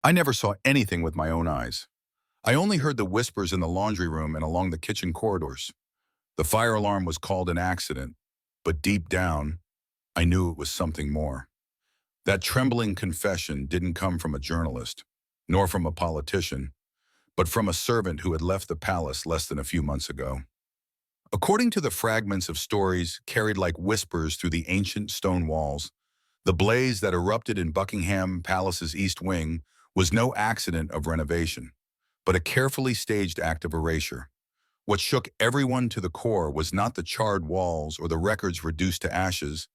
I never saw anything with my own eyes. I only heard the whispers in the laundry room and along the kitchen corridors. The fire alarm was called an accident, but deep down, I knew it was something more. That trembling confession didn't come from a journalist, nor from a politician, but from a servant who had left the palace less than a few months ago. According to the fragments of stories carried like whispers through the ancient stone walls, the blaze that erupted in Buckingham Palace's East Wing was no accident of renovation, but a carefully staged act of erasure. What shook everyone to the core was not the charred walls or the records reduced to ashes,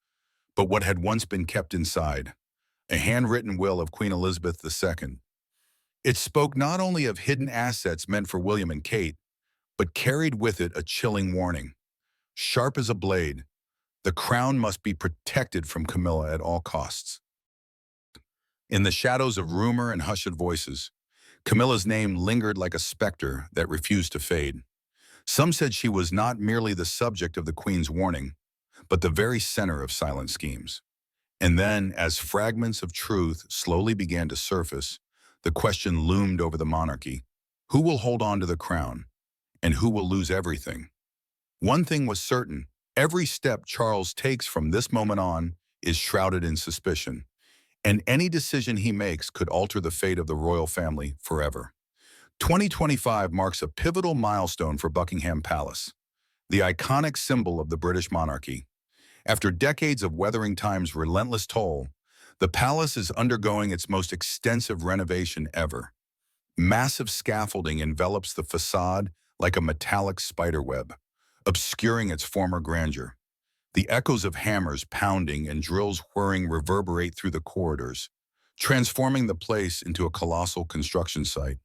but what had once been kept inside, a handwritten will of Queen Elizabeth II. It spoke not only of hidden assets meant for William and Kate, but carried with it a chilling warning. Sharp as a blade, the crown must be protected from Camilla at all costs. In the shadows of rumor and hushed voices, Camilla's name lingered like a specter that refused to fade. Some said she was not merely the subject of the Queen's warning, but the very center of silent schemes. And then, as fragments of truth slowly began to surface, the question loomed over the monarchy. Who will hold on to the crown, and who will lose everything? One thing was certain: every step Charles takes from this moment on is shrouded in suspicion, and any decision he makes could alter the fate of the royal family forever. 2025 marks a pivotal milestone for Buckingham Palace, the iconic symbol of the British monarchy. After decades of weathering time's relentless toll, the palace is undergoing its most extensive renovation ever. Massive scaffolding envelops the facade like a metallic spiderweb, obscuring its former grandeur. The echoes of hammers pounding and drills whirring reverberate through the corridors, transforming the place into a colossal construction site.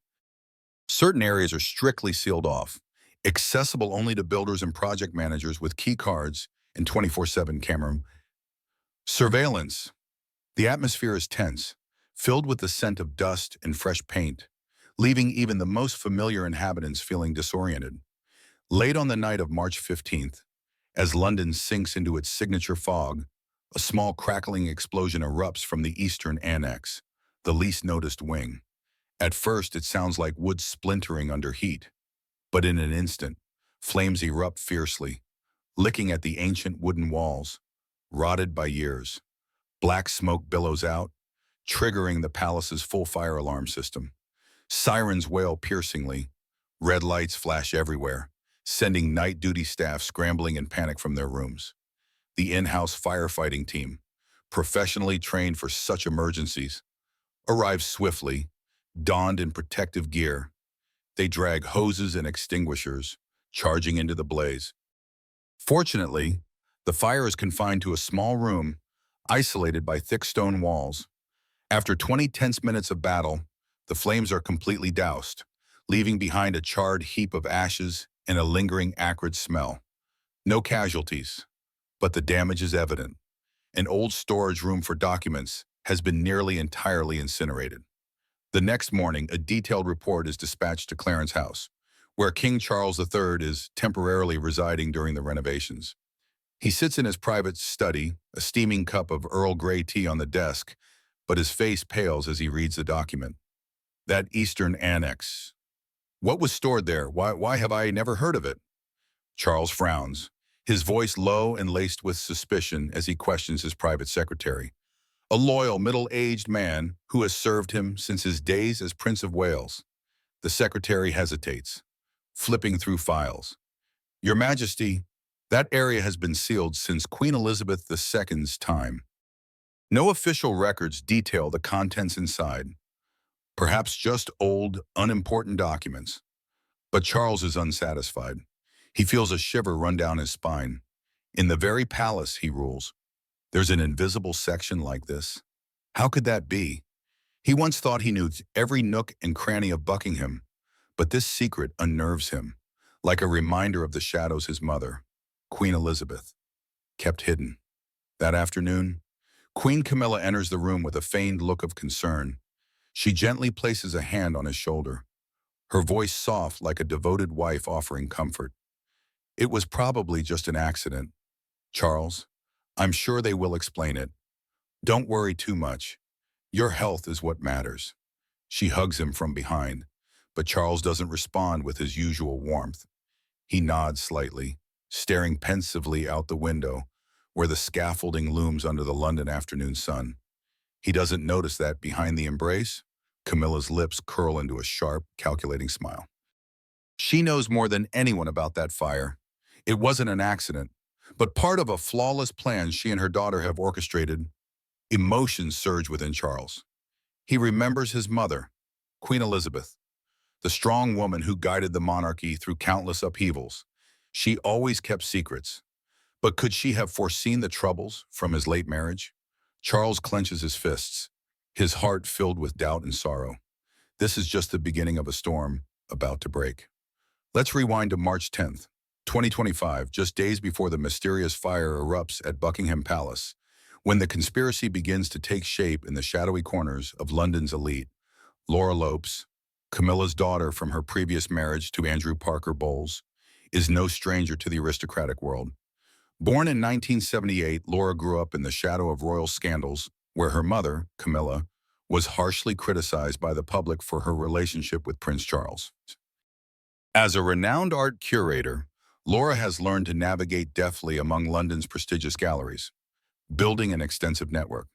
Certain areas are strictly sealed off, accessible only to builders and project managers with key cards and 24/7 camera surveillance. The atmosphere is tense, filled with the scent of dust and fresh paint, leaving even the most familiar inhabitants feeling disoriented. Late on the night of March 15th, as London sinks into its signature fog, a small crackling explosion erupts from the eastern annex, the least noticed wing. At first, it sounds like wood splintering under heat, but in an instant, flames erupt fiercely, licking at the ancient wooden walls, rotted by years. Black smoke billows out, triggering the palace's full fire alarm system. Sirens wail piercingly. Red lights flash everywhere, sending night duty staff scrambling in panic from their rooms. The in-house firefighting team, professionally trained for such emergencies, arrives swiftly, donned in protective gear. They drag hoses and extinguishers, charging into the blaze. Fortunately, the fire is confined to a small room, isolated by thick stone walls. After 20 tense minutes of battle, the flames are completely doused, leaving behind a charred heap of ashes and a lingering acrid smell. No casualties, but the damage is evident. An old storage room for documents has been nearly entirely incinerated. The next morning, a detailed report is dispatched to Clarence House, where King Charles III is temporarily residing during the renovations. He sits in his private study, a steaming cup of Earl Grey tea on the desk, but his face pales as he reads the document. That Eastern Annex. What was stored there? Why have I never heard of it? Charles frowns, his voice low and laced with suspicion as he questions his private secretary, a loyal, middle-aged man who has served him since his days as Prince of Wales. The secretary hesitates, flipping through files. Your Majesty, that area has been sealed since Queen Elizabeth II's time. No official records detail the contents inside. Perhaps just old, unimportant documents. But Charles is unsatisfied. He feels a shiver run down his spine. In the very palace, he rules, there's an invisible section like this. How could that be? He once thought he knew every nook and cranny of Buckingham, but this secret unnerves him, like a reminder of the shadows his mother, Queen Elizabeth, kept hidden. That afternoon, Queen Camilla enters the room with a feigned look of concern. She gently places a hand on his shoulder, her voice soft like a devoted wife offering comfort. It was probably just an accident. Charles, I'm sure they will explain it. Don't worry too much. Your health is what matters. She hugs him from behind, but Charles doesn't respond with his usual warmth. He nods slightly, staring pensively out the window where the scaffolding looms under the London afternoon sun. He doesn't notice that behind the embrace, Camilla's lips curl into a sharp, calculating smile. She knows more than anyone about that fire. It wasn't an accident, but part of a flawless plan she and her daughter have orchestrated. Emotions surge within Charles. He remembers his mother, Queen Elizabeth, the strong woman who guided the monarchy through countless upheavals. She always kept secrets. But could she have foreseen the troubles from his late marriage? Charles clenches his fists, his heart filled with doubt and sorrow. This is just the beginning of a storm about to break. Let's rewind to March 10th, 2025, just days before the mysterious fire erupts at Buckingham Palace, when the conspiracy begins to take shape in the shadowy corners of London's elite. Laura Lopes, Camilla's daughter from her previous marriage to Andrew Parker Bowles, is no stranger to the aristocratic world. Born in 1978, Laura grew up in the shadow of royal scandals, where her mother, Camilla, was harshly criticized by the public for her relationship with Prince Charles. As a renowned art curator, Laura has learned to navigate deftly among London's prestigious galleries, building an extensive network.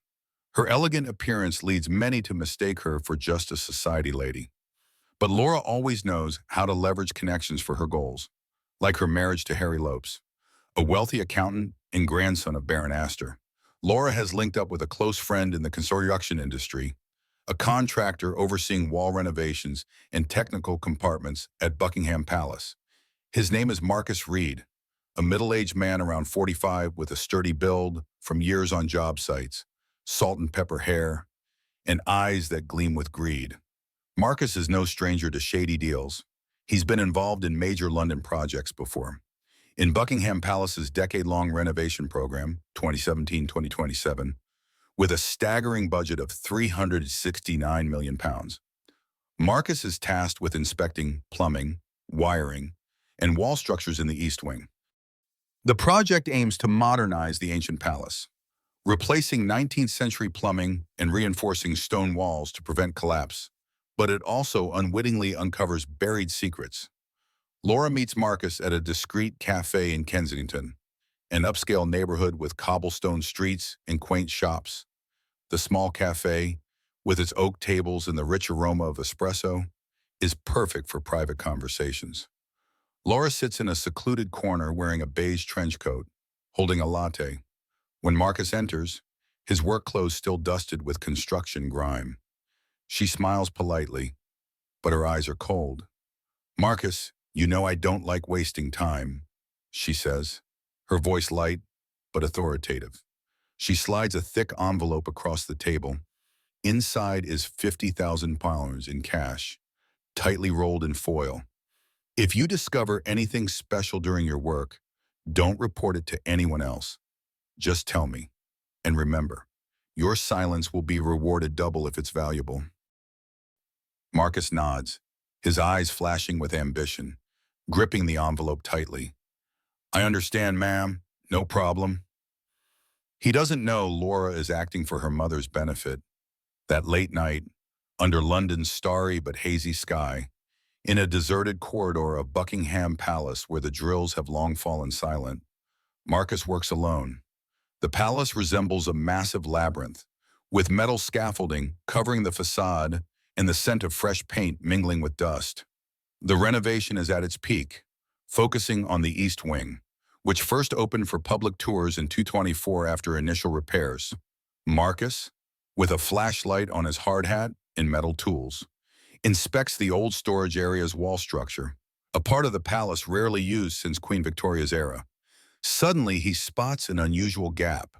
Her elegant appearance leads many to mistake her for just a society lady. But Laura always knows how to leverage connections for her goals, like her marriage to Harry Lopes, a wealthy accountant and grandson of Baron Astor. Laura has linked up with a close friend in the construction industry, a contractor overseeing wall renovations and technical compartments at Buckingham Palace. His name is Marcus Reed, a middle-aged man around 45 with a sturdy build from years on job sites, salt and pepper hair, and eyes that gleam with greed. Marcus is no stranger to shady deals. He's been involved in major London projects before. In Buckingham Palace's decade-long renovation program, 2017-2027, with a staggering budget of £369 million, Marcus is tasked with inspecting plumbing, wiring, and wall structures in the East Wing. The project aims to modernize the ancient palace, replacing 19th century plumbing and reinforcing stone walls to prevent collapse, but it also unwittingly uncovers buried secrets. Laura meets Marcus at a discreet cafe in Kensington, an upscale neighborhood with cobblestone streets and quaint shops. The small cafe, with its oak tables and the rich aroma of espresso, is perfect for private conversations. Laura sits in a secluded corner wearing a beige trench coat, holding a latte. When Marcus enters, his work clothes still dusted with construction grime. She smiles politely, but her eyes are cold. "Marcus, you know I don't like wasting time," she says, her voice light but authoritative. She slides a thick envelope across the table. Inside is £50,000 in cash, tightly rolled in foil. "If you discover anything special during your work, don't report it to anyone else. Just tell me. And remember, your silence will be rewarded double if it's valuable." Marcus nods, his eyes flashing with ambition, gripping the envelope tightly. "I understand, ma'am. No problem." He doesn't know Laura is acting for her mother's benefit. That late night, under London's starry but hazy sky, in a deserted corridor of Buckingham Palace where the drills have long fallen silent, Marcus works alone. The palace resembles a massive labyrinth, with metal scaffolding covering the facade and the scent of fresh paint mingling with dust. The renovation is at its peak, focusing on the East Wing, which first opened for public tours in 2024 after initial repairs. Marcus, with a flashlight on his hard hat and metal tools, inspects the old storage area's wall structure, a part of the palace rarely used since Queen Victoria's era. Suddenly, he spots an unusual gap,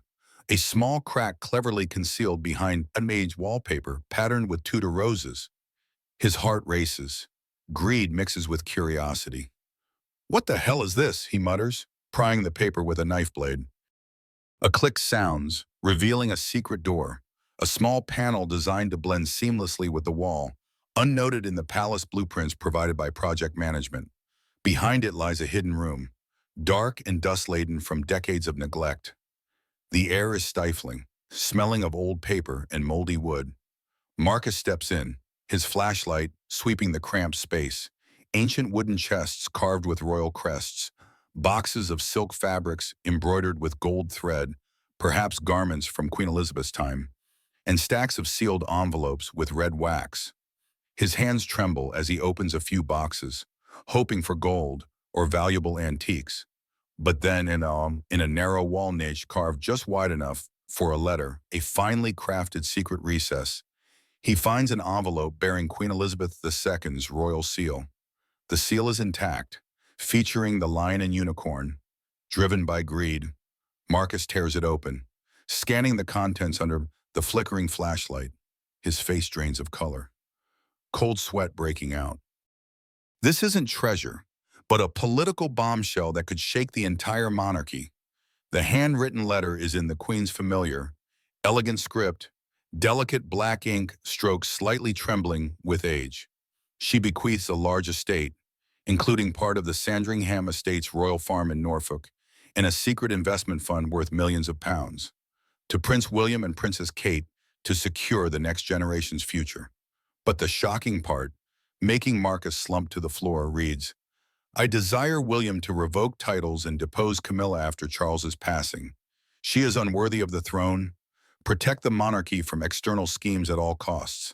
a small crack cleverly concealed behind unmade wallpaper patterned with Tudor roses. His heart races. Greed mixes with curiosity. "What the hell is this?" he mutters, prying the paper with a knife blade. A click sounds, revealing a secret door, a small panel designed to blend seamlessly with the wall, unnoted in the palace blueprints provided by project management. Behind it lies a hidden room, dark and dust-laden from decades of neglect. The air is stifling, smelling of old paper and moldy wood. Marcus steps in, his flashlight sweeping the cramped space, ancient wooden chests carved with royal crests, boxes of silk fabrics embroidered with gold thread, perhaps garments from Queen Elizabeth's time, and stacks of sealed envelopes with red wax. His hands tremble as he opens a few boxes, hoping for gold or valuable antiques. But then in a narrow wall niche carved just wide enough for a letter, a finely crafted secret recess, he finds an envelope bearing Queen Elizabeth II's royal seal. The seal is intact, featuring the lion and unicorn. Driven by greed, Marcus tears it open, scanning the contents under the flickering flashlight. His face drains of color, cold sweat breaking out. This isn't treasure, but a political bombshell that could shake the entire monarchy. The handwritten letter is in the Queen's familiar, elegant script, delicate black ink strokes slightly trembling with age. She bequeaths a large estate, including part of the Sandringham Estates royal farm in Norfolk, and a secret investment fund worth millions of pounds, to Prince William and Princess Kate to secure the next generation's future. But the shocking part, making Marcus slump to the floor, reads, I desire William to revoke titles and depose Camilla after Charles's passing. She is unworthy of the throne. Protect the monarchy from external schemes at all costs.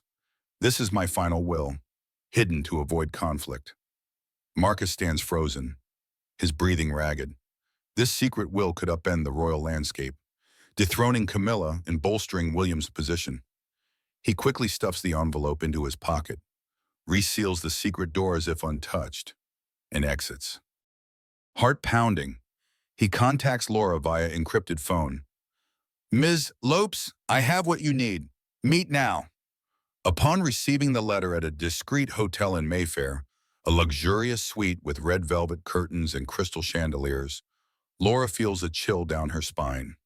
This is my final will, hidden to avoid conflict. Marcus stands frozen, his breathing ragged. This secret will could upend the royal landscape, dethroning Camilla and bolstering William's position. He quickly stuffs the envelope into his pocket, reseals the secret door as if untouched, and exits. Heart pounding, he contacts Laura via encrypted phone. Ms. Lopes, I have what you need. Meet now. Upon receiving the letter at a discreet hotel in Mayfair, a luxurious suite with red velvet curtains and crystal chandeliers, Laura feels a chill down her spine.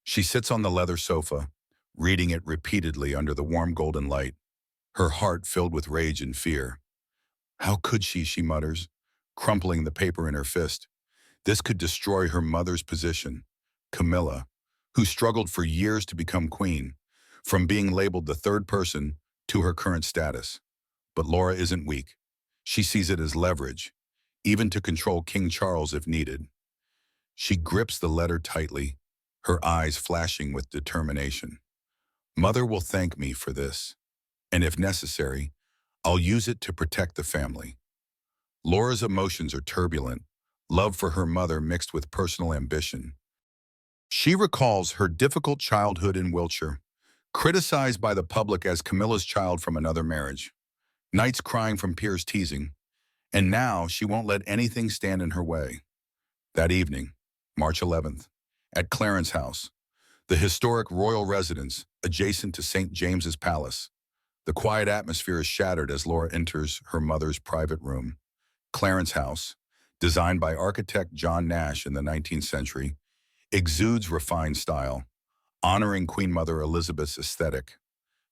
She sits on the leather sofa, reading it repeatedly under the warm golden light, her heart filled with rage and fear. How could she mutters, crumpling the paper in her fist. This could destroy her mother's position, Camilla, who struggled for years to become queen, from being labeled the third person to her current status. But Laura isn't weak. She sees it as leverage, even to control King Charles if needed. She grips the letter tightly, her eyes flashing with determination. Mother will thank me for this, and if necessary, I'll use it to protect the family. Laura's emotions are turbulent, love for her mother mixed with personal ambition. She recalls her difficult childhood in Wiltshire, criticized by the public as Camilla's child from another marriage, nights crying from peers teasing, and now she won't let anything stand in her way. That evening, March 11th, at Clarence House, the historic royal residence adjacent to St. James's Palace, the quiet atmosphere is shattered as Laura enters her mother's private room. Clarence House, designed by architect John Nash in the 19th century, exudes refined style, honoring Queen Mother Elizabeth's aesthetic.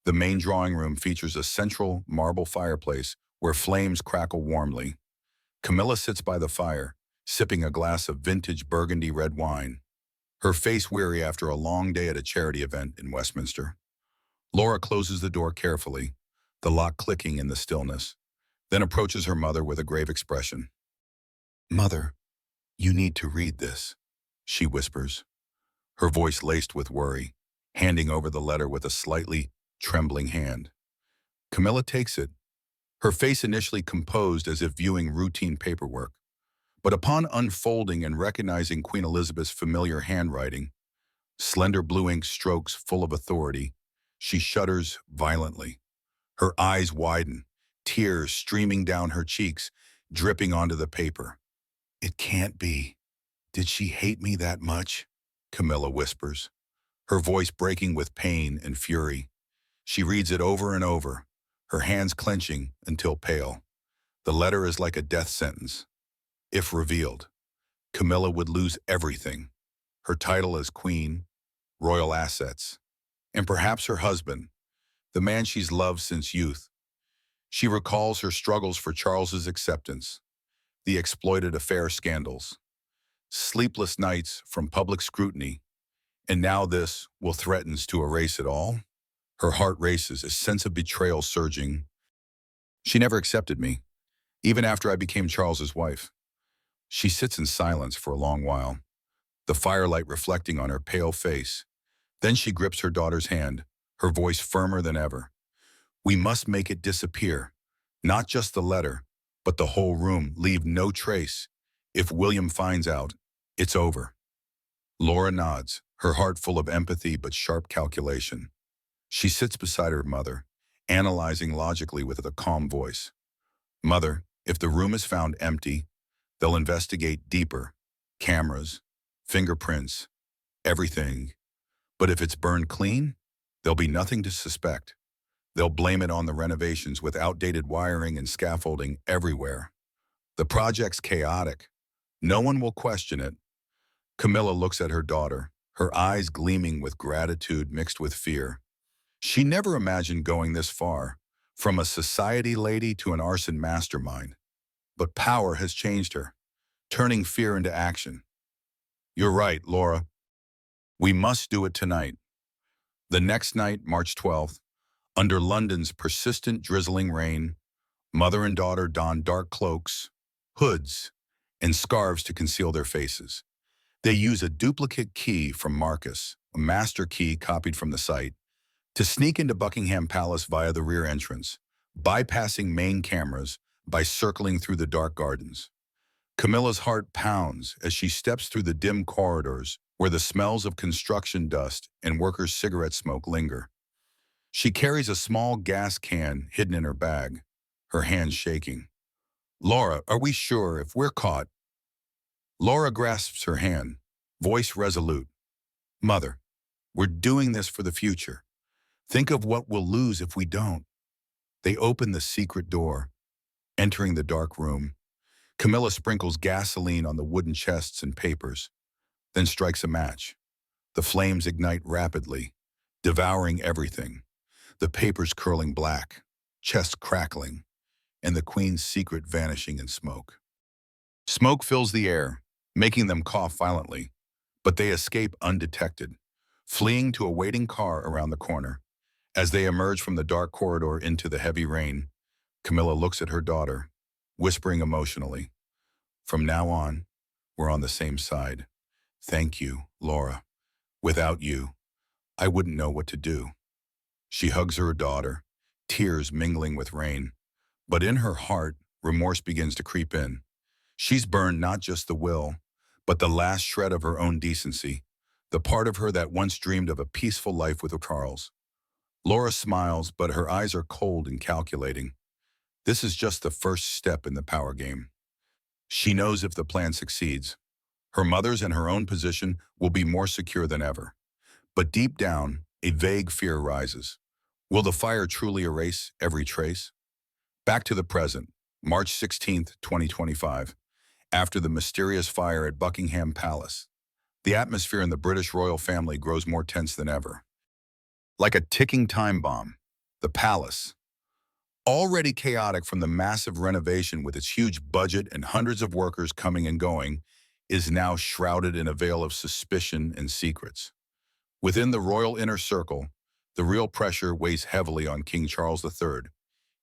The main drawing room features a central marble fireplace where flames crackle warmly. Camilla sits by the fire, sipping a glass of vintage burgundy red wine, her face weary after a long day at a charity event in Westminster. Laura closes the door carefully, the lock clicking in the stillness, then approaches her mother with a grave expression. Mother, you need to read this, she whispers, her voice laced with worry, handing over the letter with a slightly trembling hand. Camilla takes it, her face initially composed as if viewing routine paperwork. But upon unfolding and recognizing Queen Elizabeth's familiar handwriting, slender blue ink strokes full of authority, she shudders violently. Her eyes widen, tears streaming down her cheeks, dripping onto the paper. It can't be. Did she hate me that much? Camilla whispers, her voice breaking with pain and fury. She reads it over and over, her hands clenching until pale. The letter is like a death sentence. If revealed, Camilla would lose everything, her title as queen, royal assets, and perhaps her husband, the man she's loved since youth. She recalls her struggles for Charles's acceptance, the exploited affair scandals, sleepless nights from public scrutiny, and now this will threatens to erase it all. Her heart races, a sense of betrayal surging. She never accepted me, even after I became Charles's wife. She sits in silence for a long while, the firelight reflecting on her pale face. Then she grips her daughter's hand, her voice firmer than ever. We must make it disappear. Not just the letter, but the whole room. Leave no trace. If William finds out, it's over. Laura nods, her heart full of empathy but sharp calculation. She sits beside her mother, analyzing logically with a calm voice. Mother, if the room is found empty, they'll investigate deeper. Cameras, fingerprints, everything. But if it's burned clean, there'll be nothing to suspect. They'll blame it on the renovations with outdated wiring and scaffolding everywhere. The project's chaotic. No one will question it. Camilla looks at her daughter, her eyes gleaming with gratitude mixed with fear. She never imagined going this far, from a society lady to an arson mastermind. But power has changed her, turning fear into action. You're right, Laura. We must do it tonight. The next night, March 12th, under London's persistent drizzling rain, mother and daughter don dark cloaks, hoods, and scarves to conceal their faces. They use a duplicate key from Marcus, a master key copied from the site, to sneak into Buckingham Palace via the rear entrance, bypassing main cameras by circling through the dark gardens. Camilla's heart pounds as she steps through the dim corridors where the smells of construction dust and workers' cigarette smoke linger. She carries a small gas can hidden in her bag, her hands shaking. Laura, are we sure if we're caught? Laura grasps her hand, voice resolute. Mother, we're doing this for the future. Think of what we'll lose if we don't. They open the secret door, entering the dark room. Camilla sprinkles gasoline on the wooden chests and papers, then strikes a match. The flames ignite rapidly, devouring everything. The papers curling black, chests crackling, and the Queen's secret vanishing in smoke. Smoke fills the air, making them cough violently, but they escape undetected, fleeing to a waiting car around the corner. As they emerge from the dark corridor into the heavy rain, Camilla looks at her daughter, whispering emotionally, from now on, we're on the same side. Thank you, Laura. Without you, I wouldn't know what to do. She hugs her daughter, tears mingling with rain. But in her heart, remorse begins to creep in. She's burned not just the will, but the last shred of her own decency, the part of her that once dreamed of a peaceful life with Charles. Laura smiles, but her eyes are cold and calculating. This is just the first step in the power game. She knows if the plan succeeds, her mother's and her own position will be more secure than ever. But deep down, a vague fear rises. Will the fire truly erase every trace? Back to the present, March 16th, 2025. After the mysterious fire at Buckingham Palace, the atmosphere in the British royal family grows more tense than ever. Like a ticking time bomb, the palace, already chaotic from the massive renovation with its huge budget and hundreds of workers coming and going, is now shrouded in a veil of suspicion and secrets. Within the royal inner circle, the real pressure weighs heavily on King Charles III.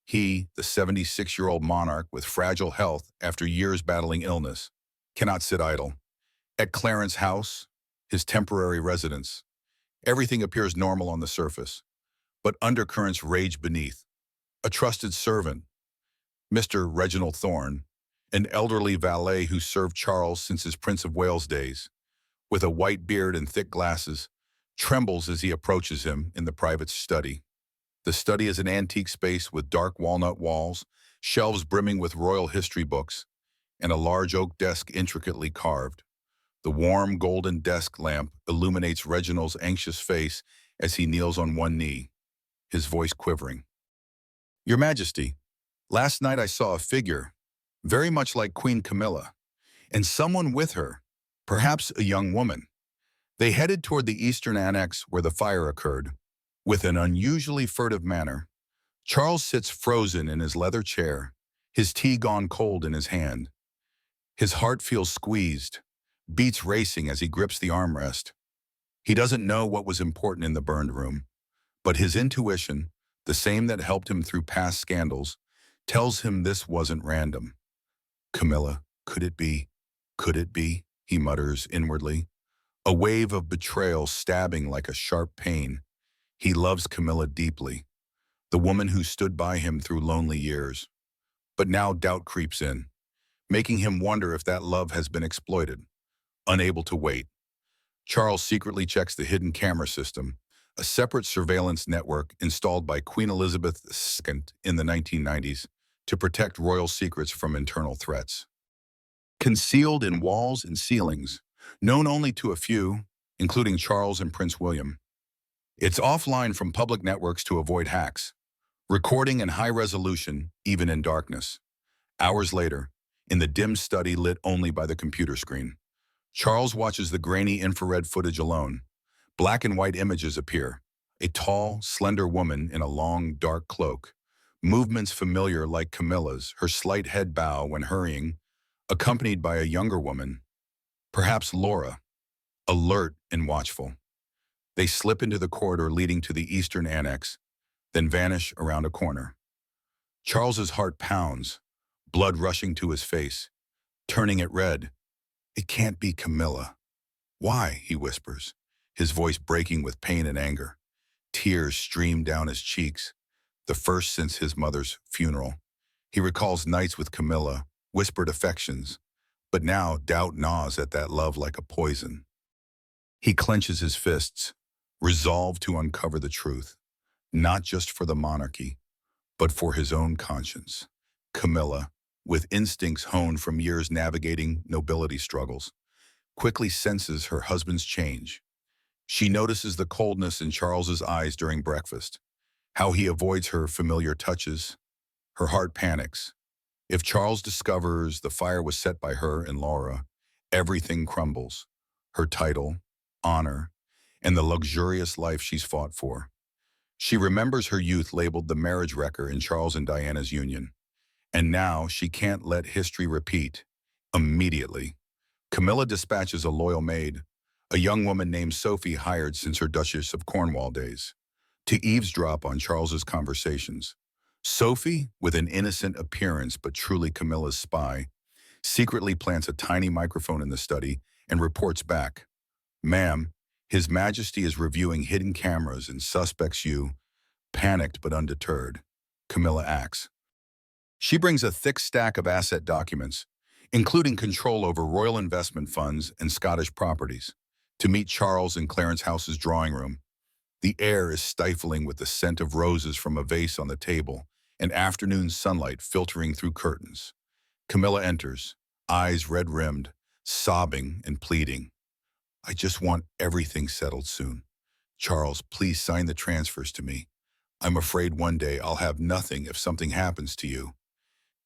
He, the 76-year-old monarch with fragile health after years battling illness, cannot sit idle. At Clarence House, his temporary residence, everything appears normal on the surface, but undercurrents rage beneath. A trusted servant, Mr. Reginald Thorne, an elderly valet who served Charles since his Prince of Wales days, with a white beard and thick glasses, trembles as he approaches him in the private study. The study is an antique space with dark walnut walls, shelves brimming with royal history books, and a large oak desk intricately carved. The warm golden desk lamp illuminates Reginald's anxious face as he kneels on one knee, his voice quivering. Your Majesty, last night I saw a figure, very much like Queen Camilla, and someone with her, perhaps a young woman. They headed toward the eastern annex where the fire occurred. With an unusually furtive manner, Charles sits frozen in his leather chair, his tea gone cold in his hand. His heart feels squeezed, beats racing as he grips the armrest. He doesn't know what was important in the burned room, but his intuition, the same that helped him through past scandals, tells him this wasn't random. Camilla, could it be? Could it be? He mutters inwardly. A wave of betrayal stabbing like a sharp pain. He loves Camilla deeply, the woman who stood by him through lonely years. But now doubt creeps in, making him wonder if that love has been exploited. Unable to wait, Charles secretly checks the hidden camera system, a separate surveillance network installed by Queen Elizabeth II in the 1990s to protect royal secrets from internal threats. Concealed in walls and ceilings, known only to a few, including Charles and Prince William. It's offline from public networks to avoid hacks, recording in high resolution, even in darkness. Hours later, in the dim study lit only by the computer screen, Charles watches the grainy infrared footage alone. Black and white images appear. A tall, slender woman in a long, dark cloak. Movements familiar like Camilla's, her slight head bow when hurrying, accompanied by a younger woman, perhaps Laura, alert and watchful. They slip into the corridor leading to the eastern annex, then vanish around a corner. Charles's heart pounds, blood rushing to his face, turning it red. It can't be Camilla. Why? He whispers, his voice breaking with pain and anger. Tears stream down his cheeks, the first since his mother's funeral. He recalls nights with Camilla, whispered affections, but now doubt gnaws at that love like a poison. He clenches his fists, resolved to uncover the truth, not just for the monarchy, but for his own conscience. Camilla, with instincts honed from years navigating nobility struggles, quickly senses her husband's change. She notices the coldness in Charles's eyes during breakfast, how he avoids her familiar touches. Her heart panics. If Charles discovers the fire was set by her and Laura, everything crumbles. Her title, honor, and the luxurious life she's fought for. She remembers her youth labeled the marriage wrecker in Charles and Diana's union. And now she can't let history repeat. Immediately, Camilla dispatches a loyal maid, a young woman named Sophie hired since her Duchess of Cornwall days, to eavesdrop on Charles's conversations. Sophie, with an innocent appearance but truly Camilla's spy, secretly plants a tiny microphone in the study and reports back. Ma'am, His Majesty is reviewing hidden cameras and suspects you. Panicked but undeterred, Camilla acts. She brings a thick stack of asset documents, including control over royal investment funds and Scottish properties, to meet Charles in Clarence House's drawing room. The air is stifling with the scent of roses from a vase on the table and afternoon sunlight filtering through curtains. Camilla enters, eyes red-rimmed, sobbing and pleading. I just want everything settled soon. Charles, please sign the transfers to me. I'm afraid one day I'll have nothing if something happens to you.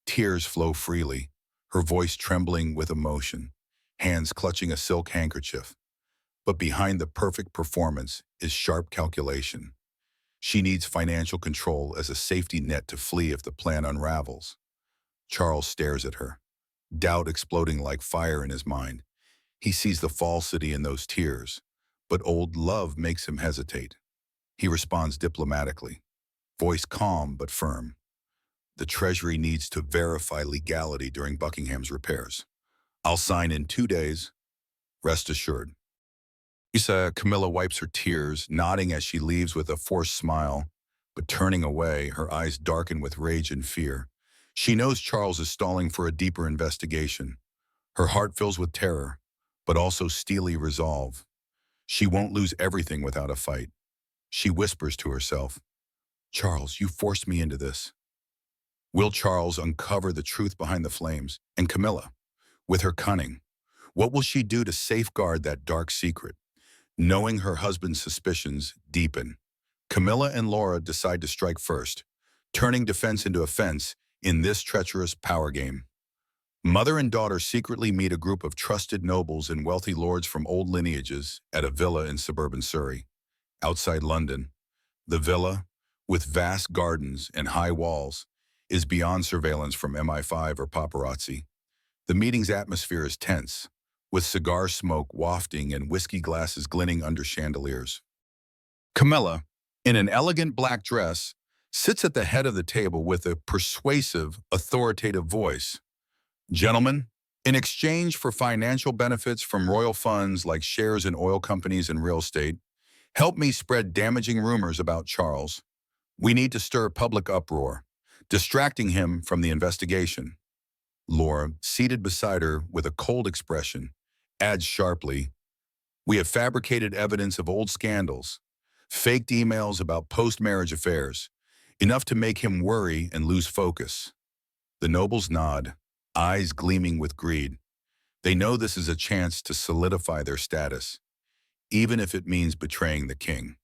Tears flow freely, her voice trembling with emotion, hands clutching a silk handkerchief. But behind the perfect performance is sharp calculation. She needs financial control as a safety net to flee if the plan unravels. Charles stares at her, doubt exploding like fire in his mind. He sees the falsity in those tears, but old love makes him hesitate. He responds diplomatically, voice calm but firm. The Treasury needs to verify legality during Buckingham's repairs. I'll sign in 2 days. Rest assured. Camilla wipes her tears, nodding as she leaves with a forced smile, but turning away, her eyes darken with rage and fear. She knows Charles is stalling for a deeper investigation. Her heart fills with terror, but also steely resolve. She won't lose everything without a fight. She whispers to herself, Charles, you forced me into this. Will Charles uncover the truth behind the flames? And Camilla, with her cunning, what will she do to safeguard that dark secret? Knowing her husband's suspicions deepen, Camilla and Laura decide to strike first, turning defense into offense in this treacherous power game. Mother and daughter secretly meet a group of trusted nobles and wealthy lords from old lineages at a villa in suburban Surrey, outside London. The villa, with vast gardens and high walls, is beyond surveillance from MI5 or paparazzi. The meeting's atmosphere is tense, with cigar smoke wafting and whiskey glasses glinting under chandeliers. Camilla, in an elegant black dress, sits at the head of the table with a persuasive, authoritative voice. Gentlemen, in exchange for financial benefits from royal funds like shares in oil companies and real estate, help me spread damaging rumors about Charles. We need to stir public uproar, distracting him from the investigation. Laura, seated beside her with a cold expression, adds sharply, we have fabricated evidence of old scandals, faked emails about post-marriage affairs, enough to make him worry and lose focus. The nobles nod, eyes gleaming with greed. They know this is a chance to solidify their status, even if it means betraying the king.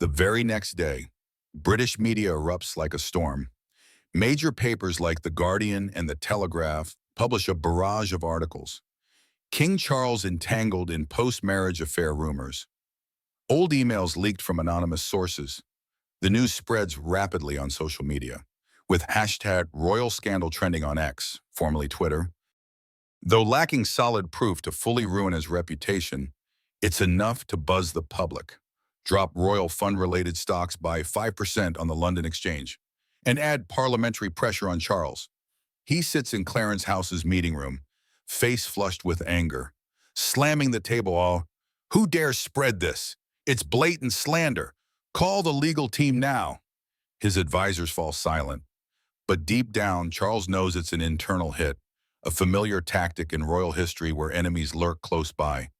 The very next day, British media erupts like a storm. Major papers like The Guardian and The Telegraph publish a barrage of articles. King Charles entangled in post-marriage affair rumors. Old emails leaked from anonymous sources. The news spreads rapidly on social media, with hashtag Royal Scandal trending on X, formerly Twitter. Though lacking solid proof to fully ruin his reputation, it's enough to buzz the public, drop royal fund-related stocks by 5% on the London Exchange, and add parliamentary pressure on Charles. He sits in Clarence House's meeting room, face flushed with anger, slamming the table all, "Who dares spread this? It's blatant slander. Call the legal team now." His advisors fall silent. But deep down, Charles knows it's an internal hit, a familiar tactic in royal history where enemies lurk close by.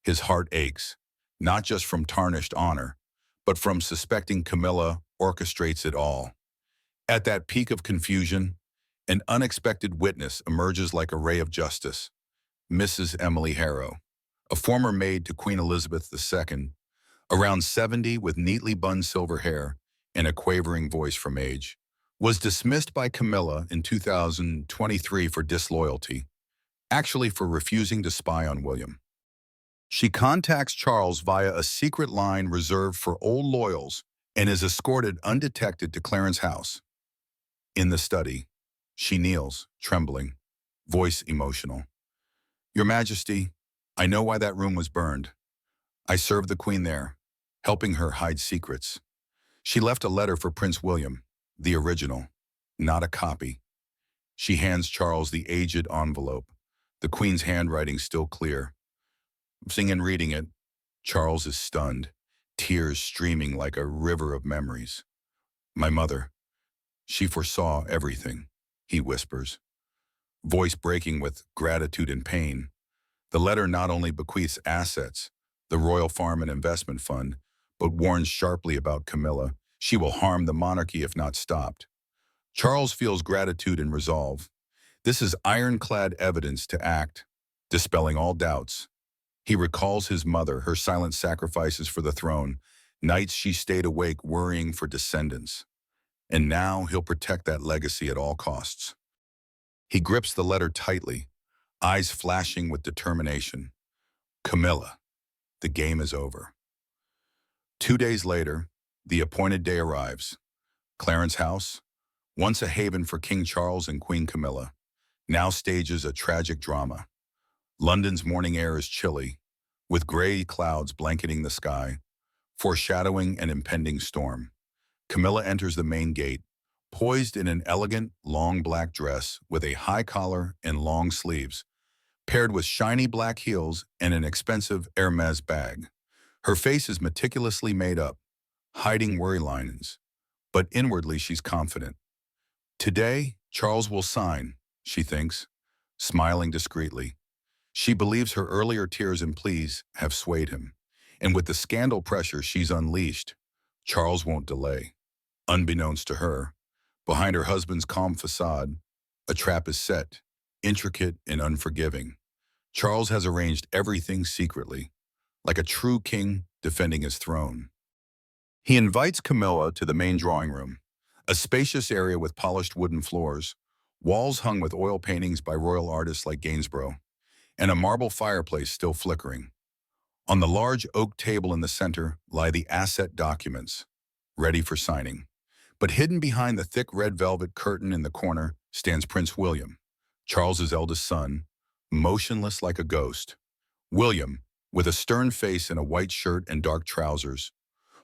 His heart aches, not just from tarnished honor, but from suspecting Camilla orchestrates it all. At that peak of confusion, an unexpected witness emerges like a ray of justice. Mrs. Emily Harrow, a former maid to Queen Elizabeth II, around 70 with neatly bunned silver hair and a quavering voice from age, was dismissed by Camilla in 2023 for disloyalty, actually for refusing to spy on William. She contacts Charles via a secret line reserved for old loyals and is escorted undetected to Clarence House. In the study, she kneels, trembling, voice emotional. "Your Majesty, I know why that room was burned. I served the Queen there, helping her hide secrets. She left a letter for Prince William, the original, not a copy." She hands Charles the aged envelope, the Queen's handwriting still clear. Sitting and reading it, Charles is stunned, tears streaming like a river of memories. "My mother, she foresaw everything," he whispers, voice breaking with gratitude and pain. The letter not only bequeaths assets, the Royal Farm and Investment Fund, but warns sharply about Camilla. She will harm the monarchy if not stopped. Charles feels gratitude and resolve. This is ironclad evidence to act, dispelling all doubts. He recalls his mother, her silent sacrifices for the throne, nights she stayed awake worrying for descendants. And now he'll protect that legacy at all costs. He grips the letter tightly, eyes flashing with determination. Camilla, the game is over. 2 days later, the appointed day arrives. Clarence House, once a haven for King Charles and Queen Camilla, now stages a tragic drama. London's morning air is chilly, with gray clouds blanketing the sky, foreshadowing an impending storm. Camilla enters the main gate, poised in an elegant, long black dress with a high collar and long sleeves, paired with shiny black heels and an expensive Hermes bag. Her face is meticulously made up, hiding worry lines, but inwardly she's confident. Today, Charles will sign, she thinks, smiling discreetly. She believes her earlier tears and pleas have swayed him, and with the scandal pressure she's unleashed, Charles won't delay. Unbeknownst to her, behind her husband's calm facade, a trap is set, intricate and unforgiving. Charles has arranged everything secretly, like a true king defending his throne. He invites Camilla to the main drawing room, a spacious area with polished wooden floors, walls hung with oil paintings by royal artists like Gainsborough, and a marble fireplace still flickering. On the large oak table in the center lie the asset documents, ready for signing. But hidden behind the thick red velvet curtain in the corner stands Prince William, Charles's eldest son, motionless like a ghost. William, with a stern face and a white shirt and dark trousers,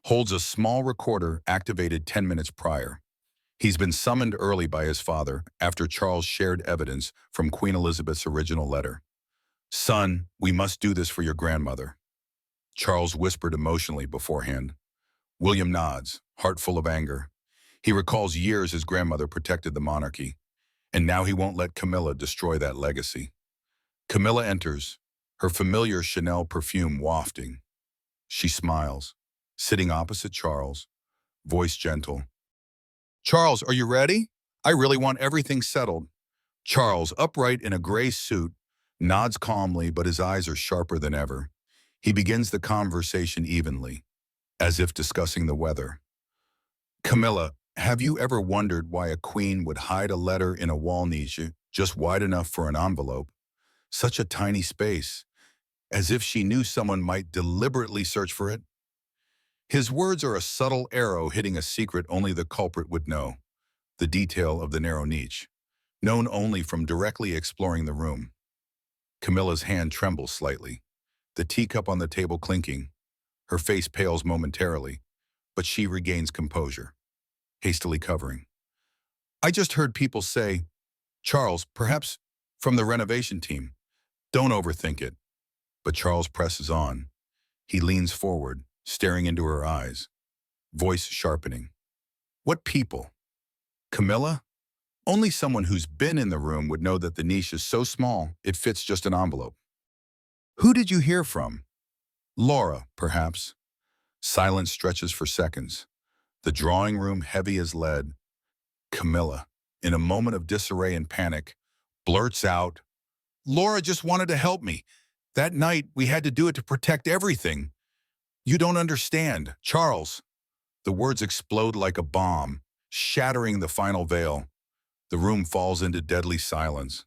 holds a small recorder activated 10 minutes prior. He's been summoned early by his father after Charles shared evidence from Queen Elizabeth's original letter. "Son, we must do this for your grandmother," Charles whispered emotionally beforehand. William nods, heart full of anger. He recalls years his grandmother protected the monarchy, and now he won't let Camilla destroy that legacy. Camilla enters, her familiar Chanel perfume wafting. She smiles, sitting opposite Charles, voice gentle. "Charles, are you ready? I really want everything settled." Charles, upright in a gray suit, nods calmly, but his eyes are sharper than ever. He begins the conversation evenly, as if discussing the weather. "Camilla, have you ever wondered why a queen would hide a letter in a wall niche just wide enough for an envelope? Such a tiny space, as if she knew someone might deliberately search for it?" His words are a subtle arrow hitting a secret only the culprit would know, the detail of the narrow niche, known only from directly exploring the room. Camilla's hand trembles slightly, the teacup on the table clinking. Her face pales momentarily, but she regains composure, hastily covering. "I just heard people say, Charles, perhaps from the renovation team. Don't overthink it." But Charles presses on. He leans forward, staring into her eyes, voice sharpening. "What people? Camilla? Only someone who's been in the room would know that the niche is so small it fits just an envelope." "Who did you hear from?" "Laura, perhaps." Silence stretches for seconds, the drawing room heavy as lead. Camilla, in a moment of disarray and panic, blurts out, "Laura just wanted to help me. That night, we had to do it to protect everything. You don't understand, Charles." The words explode like a bomb, shattering the final veil. The room falls into deadly silence,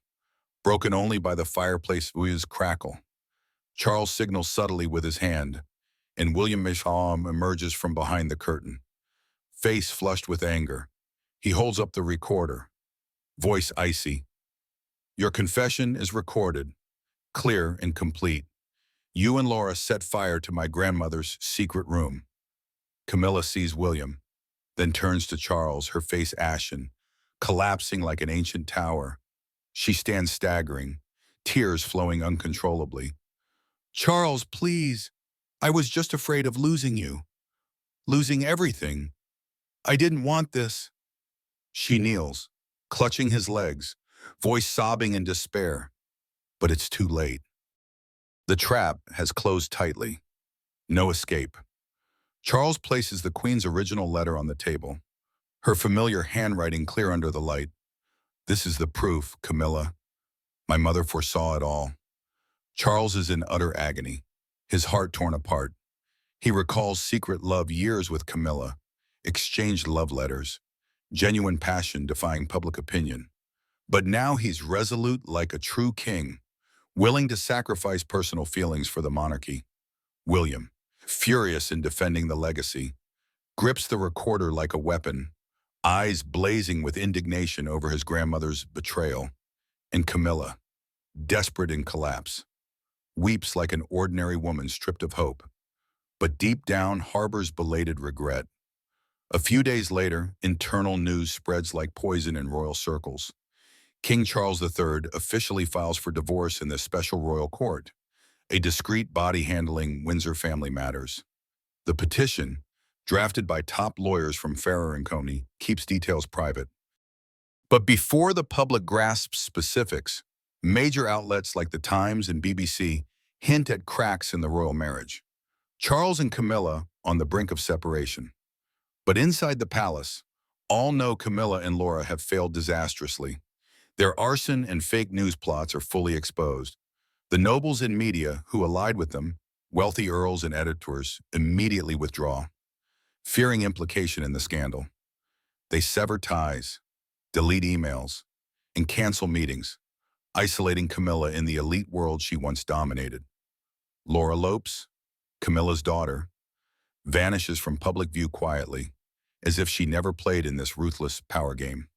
broken only by the fireplace's crackle. Charles signals subtly with his hand, and William Misham emerges from behind the curtain, face flushed with anger. He holds up the recorder, voice icy. "Your confession is recorded, clear and complete. You and Laura set fire to my grandmother's secret room." Camilla sees William, then turns to Charles, her face ashen, collapsing like an ancient tower. She stands staggering, tears flowing uncontrollably. "Charles, please. I was just afraid of losing you. Losing everything. I didn't want this." She kneels, clutching his legs, voice sobbing in despair. But it's too late. The trap has closed tightly. No escape. Charles places the Queen's original letter on the table, her familiar handwriting clear under the light. "This is the proof, Camilla. My mother foresaw it all." Charles is in utter agony, his heart torn apart. He recalls secret love years with Camilla, exchanged love letters, genuine passion defying public opinion. But now he's resolute like a true king, willing to sacrifice personal feelings for the monarchy. William, furious in defending the legacy, grips the recorder like a weapon, eyes blazing with indignation over his grandmother's betrayal. And Camilla, desperate in collapse, weeps like an ordinary woman stripped of hope, but deep down harbors belated regret. A few days later, internal news spreads like poison in royal circles. King Charles III officially files for divorce in the special royal court, a discreet body handling Windsor family matters. The petition, drafted by top lawyers from Farrer and Coney, keeps details private. But before the public grasps specifics, major outlets like the Times and BBC hint at cracks in the royal marriage. Charles and Camilla on the brink of separation. But inside the palace, all know Camilla and Laura have failed disastrously. Their arson and fake news plots are fully exposed. The nobles and media who allied with them, wealthy earls and editors, immediately withdraw, fearing implication in the scandal. They sever ties, delete emails, and cancel meetings, isolating Camilla in the elite world she once dominated. Laura Lopes, Camilla's daughter, vanishes from public view quietly, as if she never played in this ruthless power game.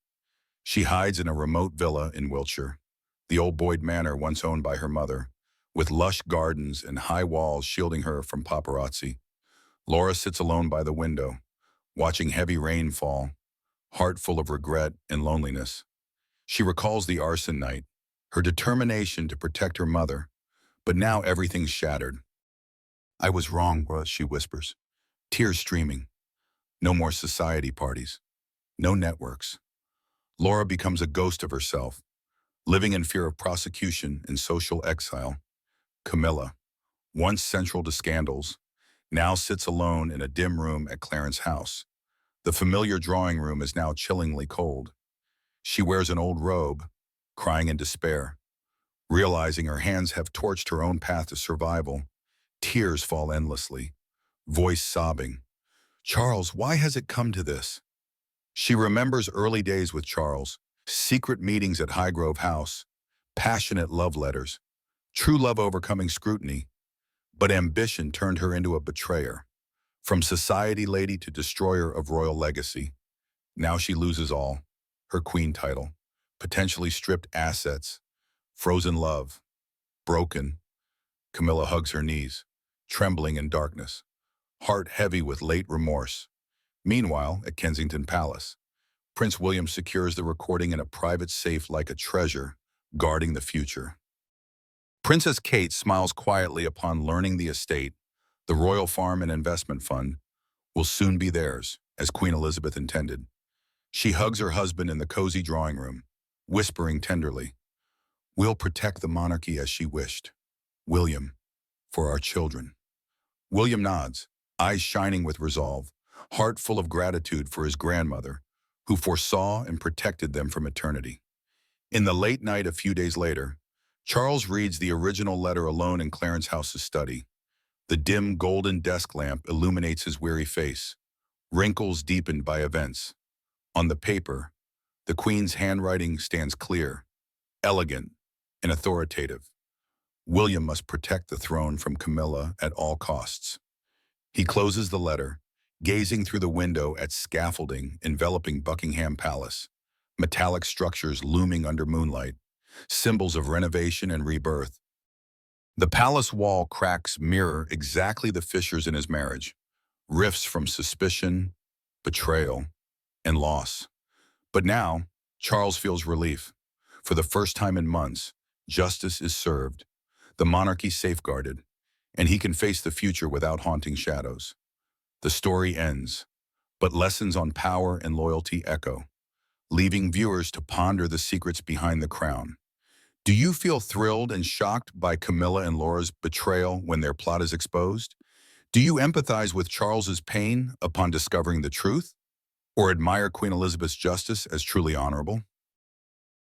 She hides in a remote villa in Wiltshire, the old Boyd Manor once owned by her mother, with lush gardens and high walls shielding her from paparazzi. Laura sits alone by the window, watching heavy rain fall, heart full of regret and loneliness. She recalls the arson night, her determination to protect her mother, but now everything's shattered. I was wrong, she whispers, tears streaming. No more society parties, no networks. Laura becomes a ghost of herself, living in fear of prosecution and social exile. Camilla, once central to scandals, now sits alone in a dim room at Clarence's house. The familiar drawing room is now chillingly cold. She wears an old robe, crying in despair. Realizing her hands have torched her own path to survival, tears fall endlessly, voice sobbing. Charles, why has it come to this? She remembers early days with Charles, secret meetings at Highgrove House, passionate love letters, true love overcoming scrutiny, but ambition turned her into a betrayer. From society lady to destroyer of royal legacy. Now she loses all, her queen title, potentially stripped assets, frozen love, broken. Camilla hugs her knees, trembling in darkness, heart heavy with late remorse. Meanwhile, at Kensington Palace, Prince William secures the recording in a private safe like a treasure, guarding the future. Princess Kate smiles quietly upon learning the estate, the royal farm and investment fund, will soon be theirs, as Queen Elizabeth intended. She hugs her husband in the cozy drawing room, whispering tenderly, "We'll protect the monarchy as she wished. William, for our children." William nods, eyes shining with resolve, heart full of gratitude for his grandmother, who foresaw and protected them from eternity. In the late night a few days later, Charles reads the original letter alone in Clarence House's study. The dim golden desk lamp illuminates his weary face, wrinkles deepened by events. On the paper, the Queen's handwriting stands clear, elegant, and authoritative. William must protect the throne from Camilla at all costs. He closes the letter, gazing through the window at scaffolding enveloping Buckingham Palace, metallic structures looming under moonlight, symbols of renovation and rebirth. The palace wall cracks mirror exactly the fissures in his marriage, rifts from suspicion, betrayal, and loss. But now, Charles feels relief. For the first time in months, justice is served, the monarchy safeguarded, and he can face the future without haunting shadows. The story ends, but lessons on power and loyalty echo, leaving viewers to ponder the secrets behind the crown. Do you feel thrilled and shocked by Camilla and Laura's betrayal when their plot is exposed? Do you empathize with Charles's pain upon discovering the truth? Or admire Queen Elizabeth's justice as truly honorable?